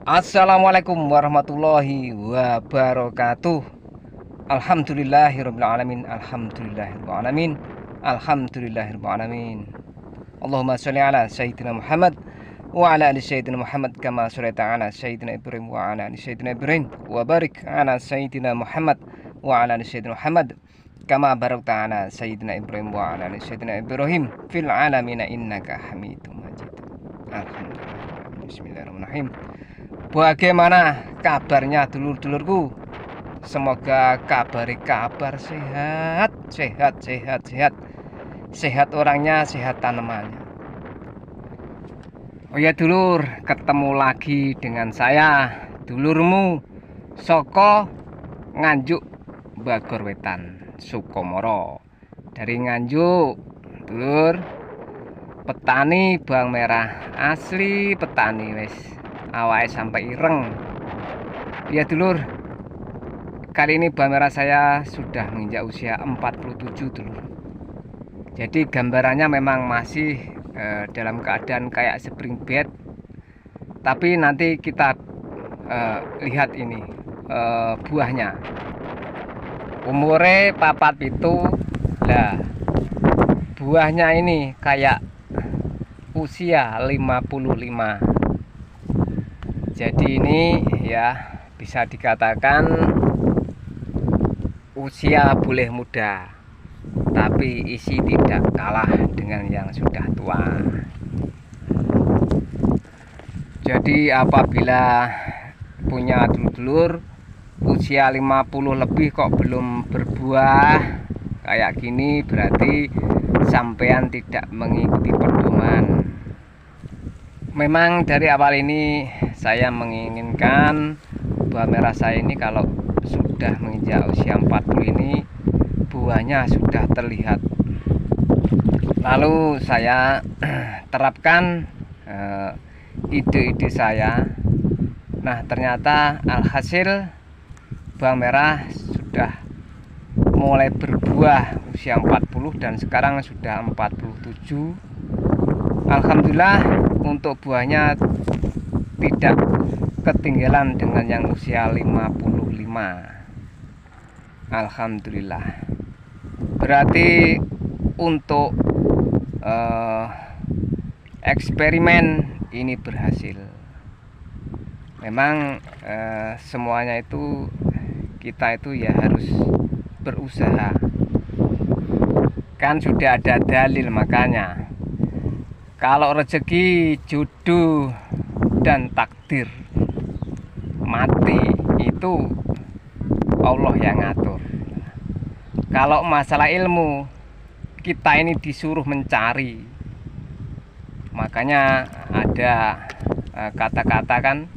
Assalamualaikum warahmatullahi wabarakatuh. Alhamdulillahirrabbilalamin. Alhamdulillahirrabbilalamin. Alhamdulillahirrabbilalamin. Allahumma sholli ala Sayyidina Muhammad wa ala ali Sayyidina Muhammad kama sholaita ala Sayyidina Ibrahim wa ala ali Sayyidina Ibrahim wa barik ala Sayyidina Muhammad wa ala ali Sayyidina Muhammad kama barakta ala Sayyidina Ibrahim wa ala ali Sayyidina Ibrahim fil alamina innaka Hamidum Majid. Alhamdulillah. Bismillahirrahmanirrahim. Bagaimana kabarnya dulur-dulurku? Semoga kabar sehat, sehat orangnya, sehat tanamannya. Oh ya dulur, ketemu lagi dengan saya, dulurmu Soko Nganjuk Bagor Wetan, Sukomoro. Dari Nganjuk, dulur. Petani bawang merah asli, petani wes awalnya sampai ireng. Ya dulur, kali ini bawang merah saya sudah menginjak usia 47 dulur. Jadi gambarannya memang masih dalam keadaan kayak spring bed. Tapi nanti kita lihat ini buahnya. Umure papat itu lah. Buahnya ini kayak usia 55. Jadi ini ya bisa dikatakan usia boleh muda, tapi isi tidak kalah dengan yang sudah tua. Jadi apabila punya dulur-dulur usia 50 lebih kok belum berbuah kayak gini, berarti sampean tidak mengikuti pedoman. Memang dari awal ini saya menginginkan buah merah saya ini kalau sudah menginjak usia 40 ini buahnya sudah terlihat. Lalu saya terapkan ide-ide saya. Nah ternyata alhasil buah merah sudah mulai berbuah usia 40 dan sekarang sudah 47. Alhamdulillah untuk buahnya tidak ketinggalan dengan yang usia 55. Alhamdulillah. Berarti untuk eksperimen ini berhasil. Memang semuanya itu kita itu ya harus berusaha. Kan sudah ada dalil, makanya kalau rezeki, jodoh, dan takdir mati itu Allah yang ngatur. Kalau masalah ilmu, kita ini disuruh mencari. Makanya ada kata-kata kan,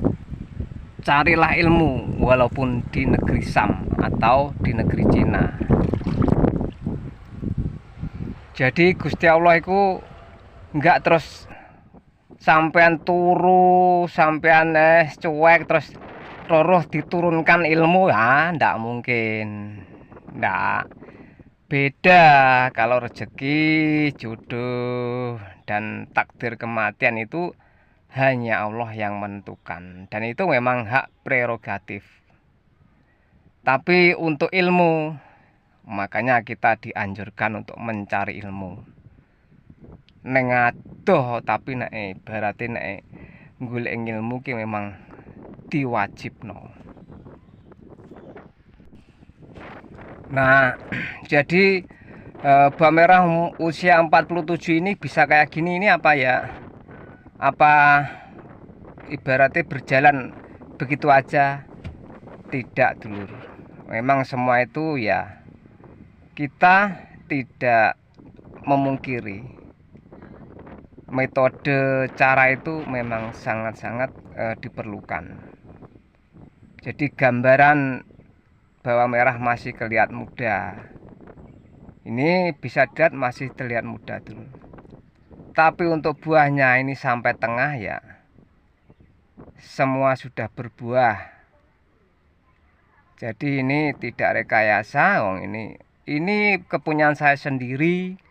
carilah ilmu walaupun di negeri Sam atau di negeri Cina. Jadi Gusti Allah itu enggak terus sampean turu, sampean cuek terus roh diturunkan ilmu ya, ndak mungkin. Ndak. Beda kalau rezeki, jodoh, dan takdir kematian itu hanya Allah yang menentukan, dan itu memang hak prerogatif. Tapi untuk ilmu, makanya kita dianjurkan untuk mencari ilmu. Neng adoh tapi nek berarti nek golek ilmu ki memang diwajibno. Nah, jadi bawang merah usia 47 ini bisa kayak gini, ini apa ya? Apa ibaratnya berjalan begitu aja? Tidak dulur. Memang semua itu ya kita tidak memungkiri. Metode cara itu memang sangat-sangat diperlukan. Jadi gambaran bawang merah masih kelihatan muda. Ini bisa dilihat masih terlihat muda dulu. Tapi untuk buahnya ini sampai tengah ya, semua sudah berbuah. Jadi ini tidak rekayasa, ini kepunyaan saya sendiri.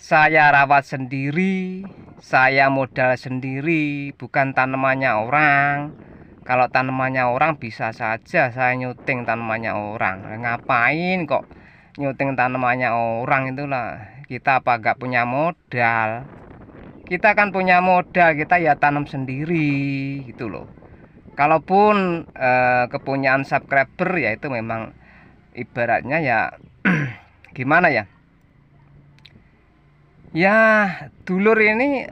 Saya rawat sendiri, saya modal sendiri, bukan tanamannya orang. Kalau tanamannya orang bisa saja saya nyuting tanamannya orang. Ngapain kok nyuting tanamannya orang? Itulah kita apa gak punya modal. Kita kan punya modal, kita ya tanam sendiri gitu loh. Kalaupun kepunyaan subscriber ya itu memang ibaratnya ya gimana ya? Ya dulur ini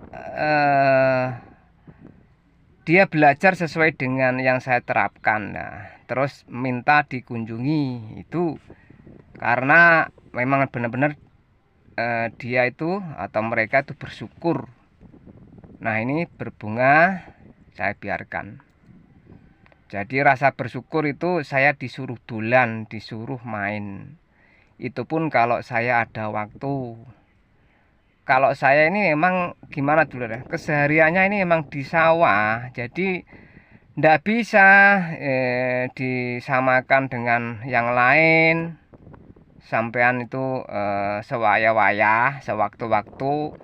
dia belajar sesuai dengan yang saya terapkan. Nah, terus minta dikunjungi itu karena memang benar-benar dia itu atau mereka itu bersyukur. Nah, ini berbunga saya biarkan. Jadi rasa bersyukur itu saya disuruh dolan, disuruh main. Itu pun kalau saya ada waktu. Kalau saya ini memang gimana dulu ya, kesehariannya ini memang di sawah. Jadi ndak bisa disamakan dengan yang lain. Sampean itu sewaya-waya, sewaktu-waktu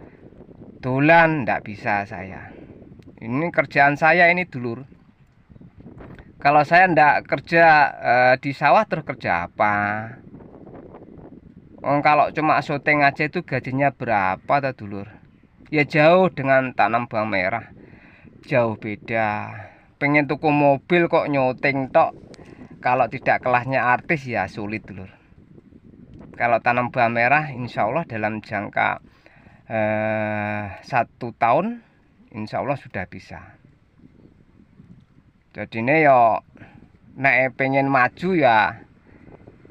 dolan ndak bisa saya. Ini kerjaan saya ini dulur. Kalau saya ndak kerja di sawah terus kerja apa? Kalau cuma syuting aja itu gajinya berapa ta dulur? Ya jauh dengan tanam bawang merah. Jauh beda. Pengen tuku mobil kok nyuting tok. Kalau tidak kelasnya artis ya sulit dulur. Kalau tanam bawang merah insya Allah dalam jangka 1 tahun insya Allah sudah bisa. Jadi ini yo nek pengen maju ya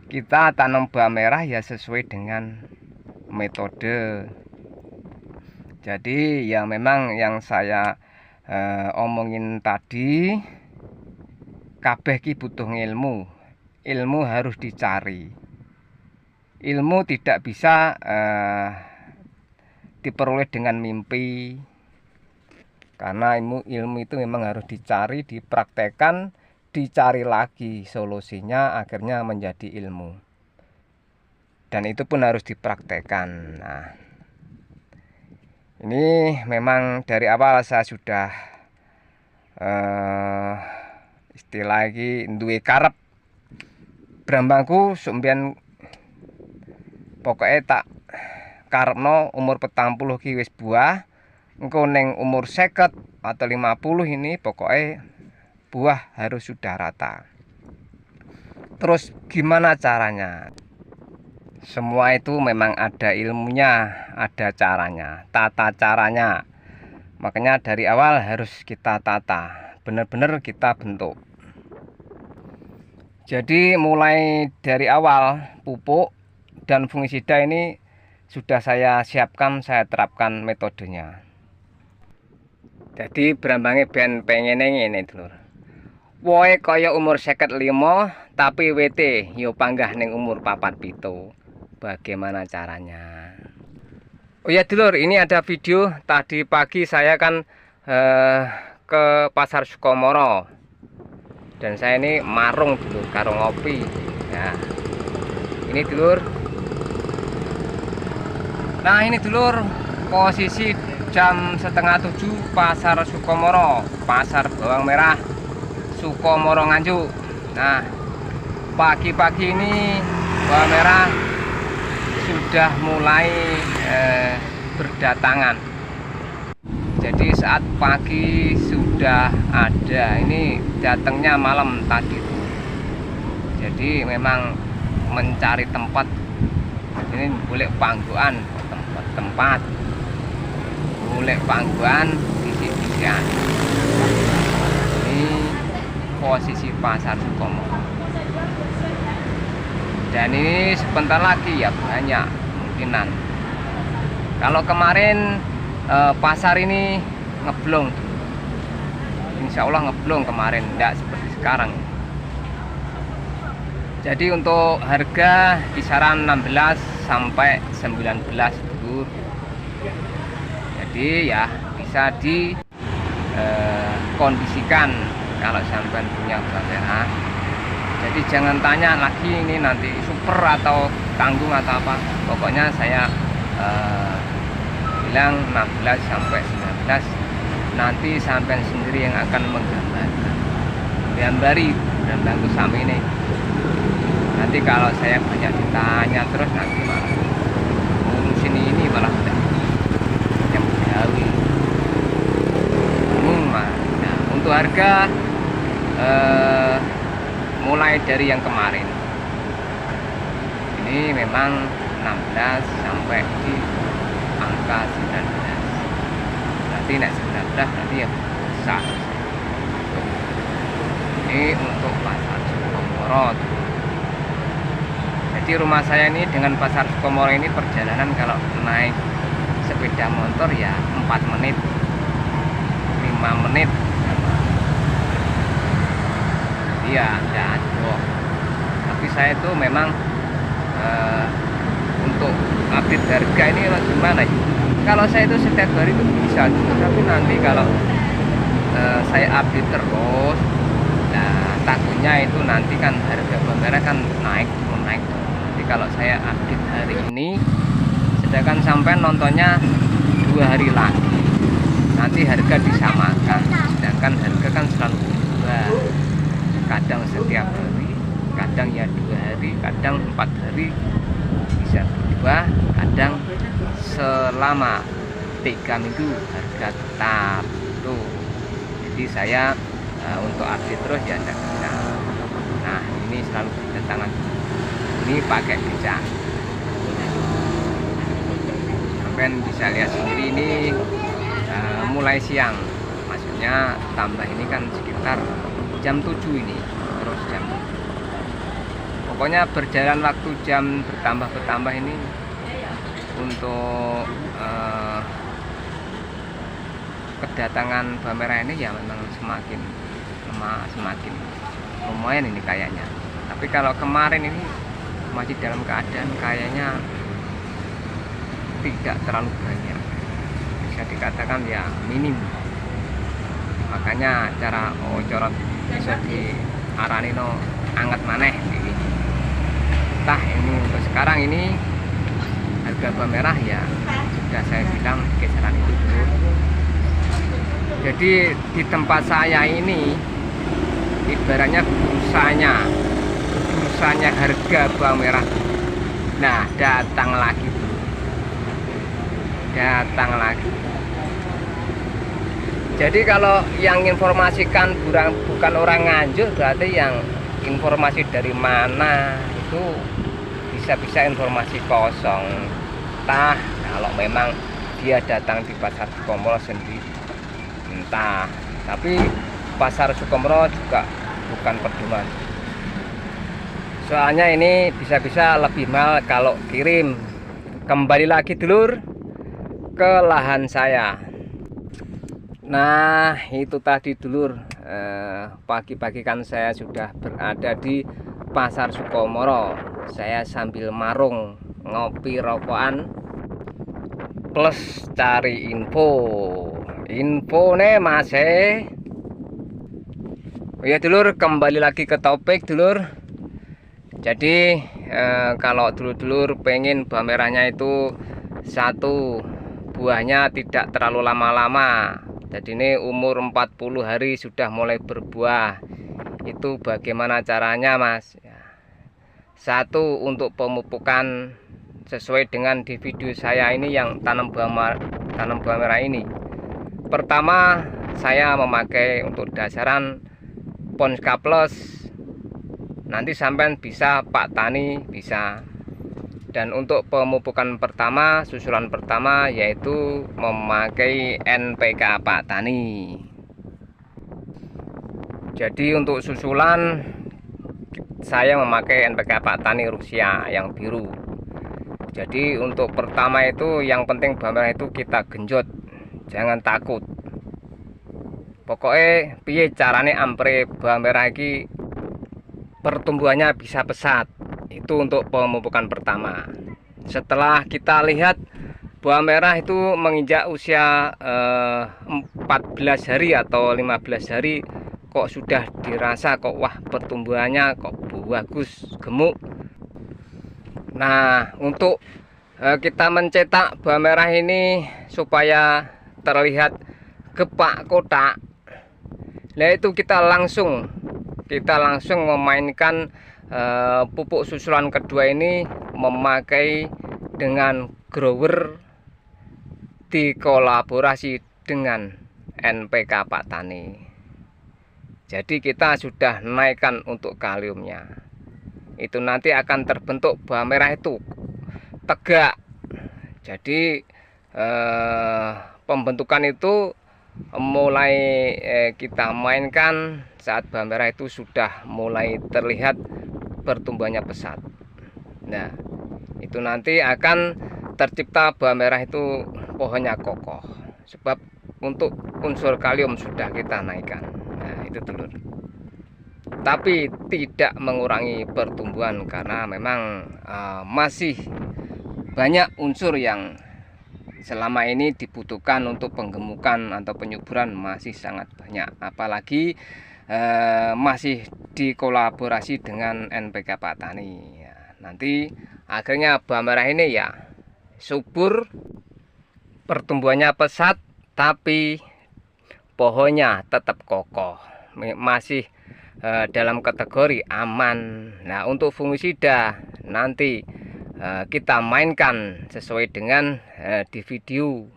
kita tanam bawang merah ya sesuai dengan metode. Jadi ya memang yang saya omongin tadi, kabeh ki butuh ilmu. Ilmu harus dicari. Ilmu tidak bisa diperoleh dengan mimpi. Karena ilmu itu memang harus dicari, dipraktekkan, dicari lagi solusinya akhirnya menjadi ilmu. Dan itu pun harus dipraktekkan. Nah, ini memang dari awal saya sudah istilah lagi duwe karep brambangku sumbian pokoknya tak karepno umur 40 ki wis buah. Engko neng umur 50 atau 50 ini pokoknya buah harus sudah rata. Terus gimana caranya? Semua itu memang ada ilmunya, ada caranya, tata caranya. Makanya dari awal harus kita tata, benar-benar kita bentuk. Jadi mulai dari awal pupuk dan fungisida ini sudah saya siapkan, saya terapkan metodenya. Jadi berambange ben pengene ngene dulur. Woe kaya umur 55 tapi WT yo panggah ning umur 47. Bagaimana caranya? Oh ya dulur, ini ada video tadi pagi saya kan ke Pasar Sukomoro. Dan saya ini marung dulur karo ngopi. Nah, ini dulur. Nah, ini dulur posisi jam 6:30 Pasar Sukomoro, pasar bawang merah Sukomoro Nganjuk. Nah, pagi-pagi ini bawang merah sudah mulai berdatangan. Jadi saat pagi sudah ada, ini datangnya malam tadi tuh. Jadi memang mencari tempat, ini boleh panggoan tempat mulai panggoan bisi-bisian. Ini posisi Pasar Sukomoro. Dan ini sebentar lagi ya banyak kemungkinan. Kalau kemarin pasar ini ngeblong, insya Allah ngeblong kemarin, tidak seperti sekarang. Jadi untuk harga kisaran 16 sampai 19 dulur. Jadi ya bisa dikondisikan kalau sampai punya bawang merah. Jadi jangan tanya lagi ini nanti super atau tanggung atau apa. Pokoknya saya bilang 16 sampai 19. Nanti sampai sendiri yang akan menggambarkan. Gambari dan bangku sami ini. Nanti kalau saya banyak ditanya terus nanti malah ngurusin ini malah yang jauh. Nah, untuk harga mulai dari yang kemarin ini memang 16 sampai di angka 19. Berarti naik 19 nanti ya besar. Ini untuk pasar Sukomoro. Jadi rumah saya ini dengan pasar Sukomoro ini perjalanan kalau naik sepeda motor ya 4 menit 5 menit. Iya, tidak ada. Tapi saya itu memang untuk update harga ini gimana ya? Kalau saya itu setiap hari itu bisa, tapi nanti kalau saya update terus, nah takutnya itu nanti kan harga bandara kan naik. Jadi kalau saya update hari ini, sedangkan sampai nontonnya 2 hari lagi, nanti harga disamakan. Sedangkan harga kan selalu berubah, kadang setiap hari, kadang ya 2 hari, kadang 4 hari bisa berubah, kadang selama 3 minggu harga tetap tuh. Jadi saya untuk update terus ya tidak bisa. Nah ini selalu bertentangan, ini pakai beca. Sampai bisa lihat sendiri ini mulai siang, maksudnya tambah ini kan sekitar jam 7 ini, terus jam 7. Pokoknya berjalan waktu jam bertambah ini untuk kedatangan bawang merah ini ya memang semakin lemah, semakin lumayan ini kayaknya. Tapi kalau kemarin ini masih dalam keadaan kayaknya tidak terlalu banyak, bisa dikatakan ya minim. Makanya cara corot bisa diarani no anget maneh ini. Entah ini untuk sekarang ini harga bawang merah ya sudah saya bilang kisaran itu dulu. Jadi di tempat saya ini ibaratnya bursanya harga bawang merah. Nah datang lagi. Jadi kalau yang informasikan bukan orang Nganjuk, berarti yang informasi dari mana itu bisa informasi kosong. Entah kalau memang dia datang di pasar Sukomoro sendiri, entah. Tapi pasar Sukomoro juga bukan pedoman. Soalnya ini bisa-bisa lebih mahal kalau kirim. Kembali lagi dulur ke lahan saya. Nah itu tadi dulur, pagi-pagi kan saya sudah berada di pasar Sukomoro. Saya sambil marung ngopi rokokan plus cari info nih mas. Oh ya dulur, kembali lagi ke topik dulur. Jadi kalau dulur-dulur pengen bawang merahnya itu satu buahnya tidak terlalu lama-lama, jadi ini umur 40 hari sudah mulai berbuah, itu bagaimana caranya mas? Satu, untuk pemupukan sesuai dengan di video saya ini yang tanam bawang merah ini. Pertama saya memakai untuk dasaran Ponska Plus, nanti sampean bisa Pak Tani bisa. Dan untuk pemupukan pertama, susulan pertama yaitu memakai NPK Pak Tani. Jadi untuk susulan saya memakai NPK Pak Tani Rusia yang biru. Jadi untuk pertama itu yang penting bawang merah itu kita genjot, jangan takut. Pokoknya piye carane ampre bawang merah iki pertumbuhannya bisa pesat. Itu untuk pemupukan pertama. Setelah kita lihat bawang merah itu menginjak usia 14 hari atau 15 hari, kok sudah dirasa kok wah pertumbuhannya kok bagus, gemuk. Nah untuk kita mencetak bawang merah ini supaya terlihat gepak kotak, nah itu kita langsung kita langsung memainkan pupuk susulan kedua ini memakai dengan grower dikolaborasi dengan NPK Pak Tani. Jadi kita sudah naikkan untuk kaliumnya. Itu nanti akan terbentuk buah merah itu tegak. Jadi pembentukan itu mulai kita mainkan saat buah merah itu sudah mulai terlihat pertumbuhannya pesat. Nah, itu nanti akan tercipta buah merah itu pohonnya kokoh, sebab untuk unsur kalium sudah kita naikkan. Nah, itu telur. Tapi tidak mengurangi pertumbuhan karena memang masih banyak unsur yang selama ini dibutuhkan untuk penggemukan atau penyuburan masih sangat banyak, apalagi masih dikolaborasi dengan NPK Pak Tani ya. Nanti akhirnya buah merah ini ya subur, pertumbuhannya pesat, tapi pohonnya tetap kokoh, masih dalam kategori aman. Nah, untuk fungisida nanti kita mainkan sesuai dengan di video.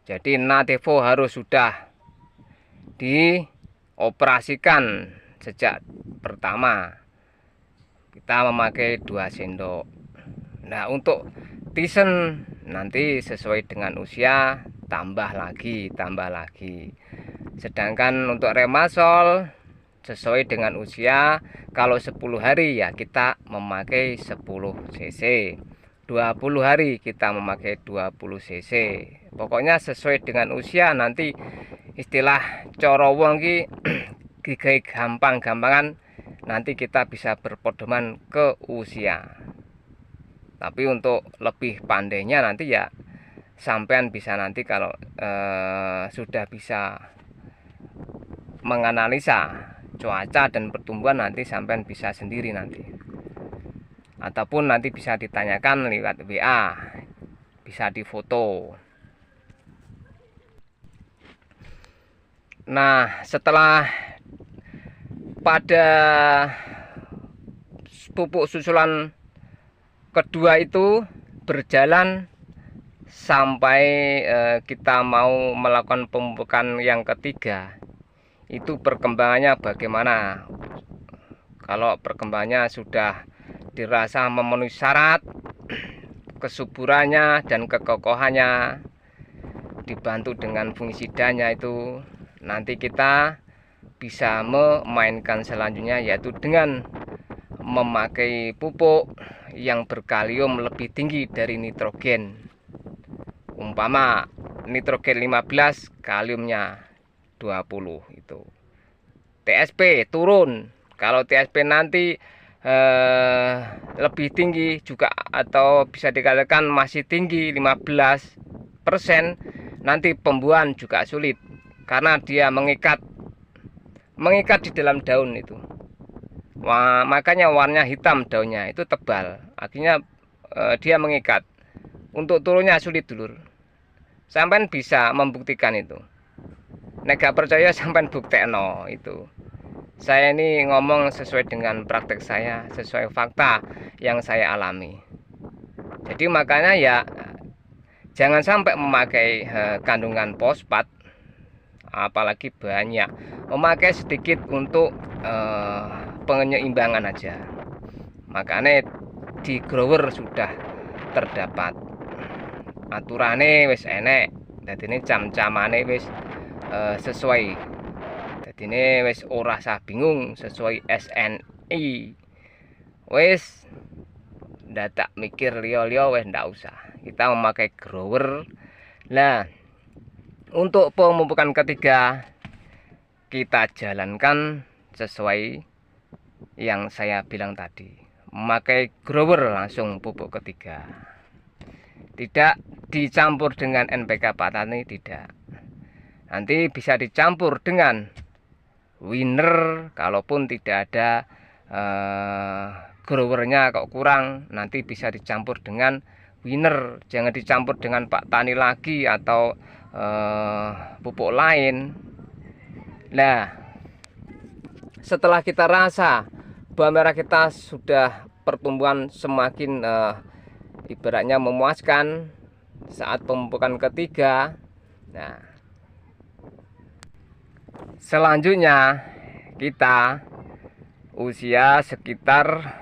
Jadi Natevo harus sudah dioperasikan sejak pertama. Kita memakai 2 sendok. Nah, untuk Tisen nanti sesuai dengan usia tambah lagi. Sedangkan untuk Remasol sesuai dengan usia, kalau 10 hari ya kita memakai 10 cc, 20 hari kita memakai 20 cc. Pokoknya sesuai dengan usia. Nanti istilah coro wong ki gampang-gampangan, nanti kita bisa berpedoman ke usia. Tapi untuk lebih pandainya nanti ya sampean bisa nanti kalau sudah bisa menganalisa cuaca dan pertumbuhan, nanti sampean bisa sendiri nanti, ataupun nanti bisa ditanyakan lewat WA, bisa difoto. Nah, setelah pada pupuk susulan kedua itu berjalan sampai kita mau melakukan pemupukan yang ketiga, itu perkembangannya bagaimana. Kalau perkembangannya sudah dirasa memenuhi syarat, kesuburannya dan kekokohannya dibantu dengan fungisidanya, itu nanti kita bisa memainkan selanjutnya, yaitu dengan memakai pupuk yang berkalium lebih tinggi dari nitrogen. Umpama nitrogen 15, kaliumnya 20 itu. TSP turun. Kalau TSP nanti lebih tinggi juga, atau bisa dikatakan masih tinggi 15%, nanti pembuahan juga sulit karena dia mengikat di dalam daun itu. Wah, makanya warnanya hitam daunnya itu tebal, akhirnya dia mengikat. Untuk turunnya sulit dulur. Sampai bisa membuktikan itu. Nek gak percaya sampai buktekno itu. Saya ini ngomong sesuai dengan praktek saya, sesuai fakta yang saya alami. Jadi makanya ya jangan sampai memakai kandungan fosfat, apalagi banyak. Memakai sedikit untuk penyeimbangan aja. Makanya di grower sudah terdapat aturane wis enek. Jadi ini cam-camane wis sesuai. Jadi ini wis ora usah bingung, sesuai SNI. Wis ndak mikir liyo-liyo, wis ndak usah. Kita memakai grower. Nah, untuk pemupukan ketiga kita jalankan sesuai yang saya bilang tadi. Memakai grower langsung pupuk ketiga. Tidak dicampur dengan NPK Pak Tani, tidak. Nanti bisa dicampur dengan winner, kalaupun tidak ada growernya kok kurang, nanti bisa dicampur dengan winner. Jangan dicampur dengan Pak Tani lagi atau pupuk lain. Nah, Setelah kita rasa buah merah kita sudah pertumbuhan semakin ibaratnya memuaskan saat pemupukan ketiga. Nah, selanjutnya kita usia sekitar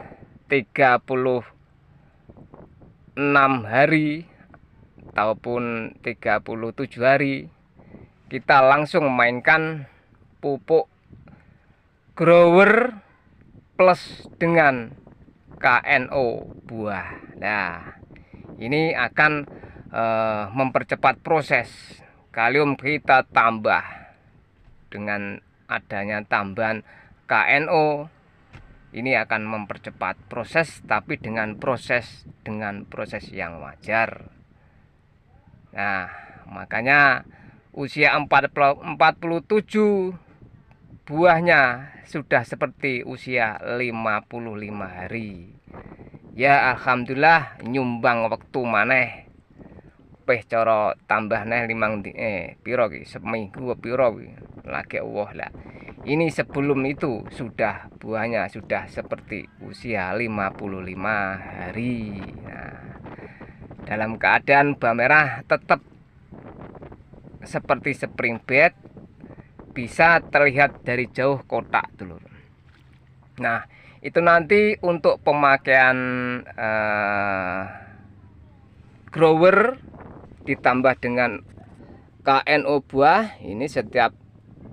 36 hari ataupun 37 hari kita langsung mainkan pupuk grower plus dengan KNO buah. Nah, ini akan mempercepat proses. Kalium kita tambah dengan adanya tambahan KNO, ini akan mempercepat proses, tapi dengan proses yang wajar. Nah, makanya usia 47 buahnya sudah seperti usia 55 hari. Ya alhamdulillah nyumbang waktu maneh peh cara tambah neh limang piro ki seminggu piro lagi Allah lah. Ini sebelum itu sudah buahnya sudah seperti usia 55 hari. Nah, dalam keadaan buah merah tetap seperti spring bed, bisa terlihat dari jauh kotak dulur. Nah, itu nanti untuk pemakaian grower ditambah dengan KNO buah, ini setiap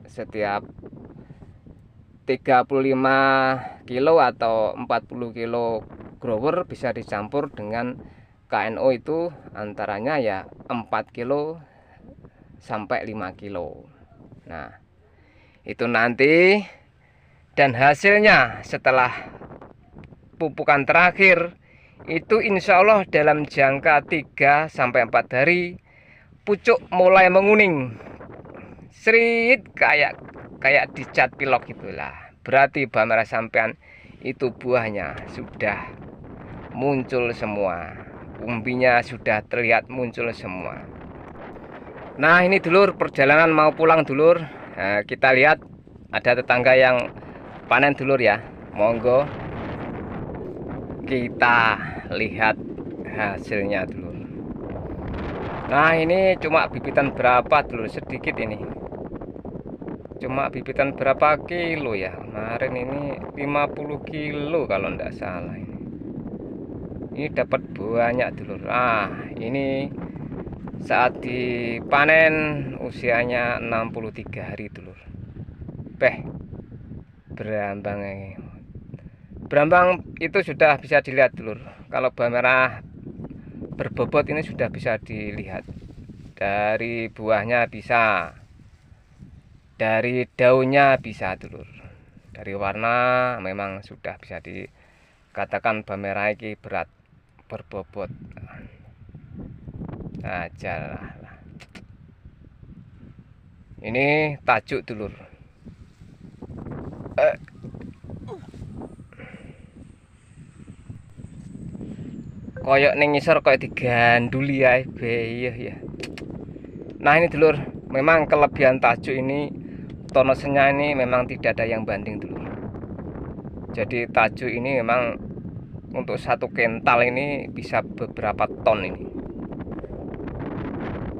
35 kilo atau 40 kilo grower bisa dicampur dengan KNO, itu antaranya ya 4 kilo sampai 5 kilo. Nah, itu nanti, dan hasilnya setelah pupukan terakhir itu insya Allah dalam jangka 3 sampai 4 hari pucuk mulai menguning serit kayak dicat pilok itulah. Berarti buah merah sampean itu buahnya sudah muncul semua, umbinya sudah terlihat muncul semua. Nah, ini dulur perjalanan mau pulang dulur. Nah, kita lihat ada tetangga yang panen dulur ya, monggo kita lihat hasilnya dulur. Nah, ini cuma bibitan berapa dulur, sedikit ini, cuma bibitan berapa kilo ya, kemarin ini 50 kilo kalau enggak salah. Ini dapat banyak dulur. Ah, ini saat dipanen usianya 63 hari dulur. Berambang itu sudah bisa dilihat dulur. Kalau buah merah berbobot ini sudah bisa dilihat dari buahnya, bisa dari daunnya, bisa dulur. Dari warna memang sudah bisa dikatakan buah merah ini berat, berbobot aja lah. Ini tajuk dulur. Koyok ning ngisor koyok diganduli ya, ya. Nah, ini dulur, memang kelebihan tajuk ini, tonosenya ini memang tidak ada yang banding dulur. Jadi tajuk ini memang untuk satu kental ini bisa beberapa ton ini.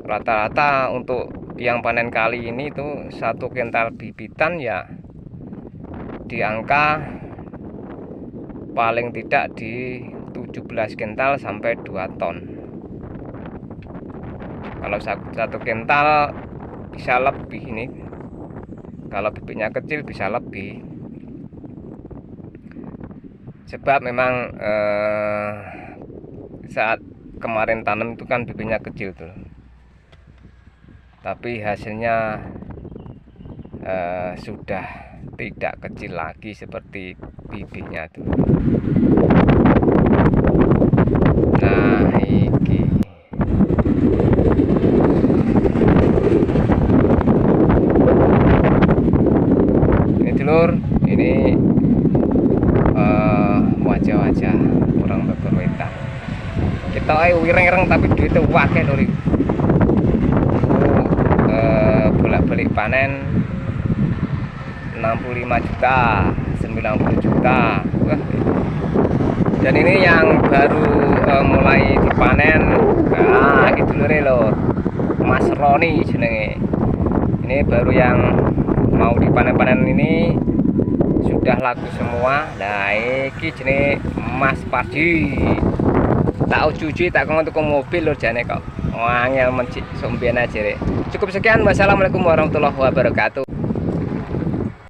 Rata-rata untuk yang panen kali ini itu satu kental bibitan ya di angka paling tidak di 17 kental sampai 2 ton. Kalau satu kental bisa lebih ini, kalau bibitnya kecil bisa lebih. Sebab memang saat kemarin tanam itu kan bibitnya kecil tuh, tapi hasilnya sudah tidak kecil lagi seperti bibitnya tuh. Nah, ini dulur, ini wajah-wajah orang berwetan. Kita wireng-wireng tapi duitnya wakil lori. Bolak-balik panen 65 juta, 90 juta. Wah. Dan ini yang baru mulai dipanen. Nah, gitu loh. Mas Roni jenenge. Ini baru yang mau dipanen-panen ini sudah laku semua. Nah, iki jenenge Mas Parji. Tak cuci tak kong untuk mobil lho jane kok. Wangel mencik sombien aja. Cukup sekian. Wassalamualaikum warahmatullahi wabarakatuh.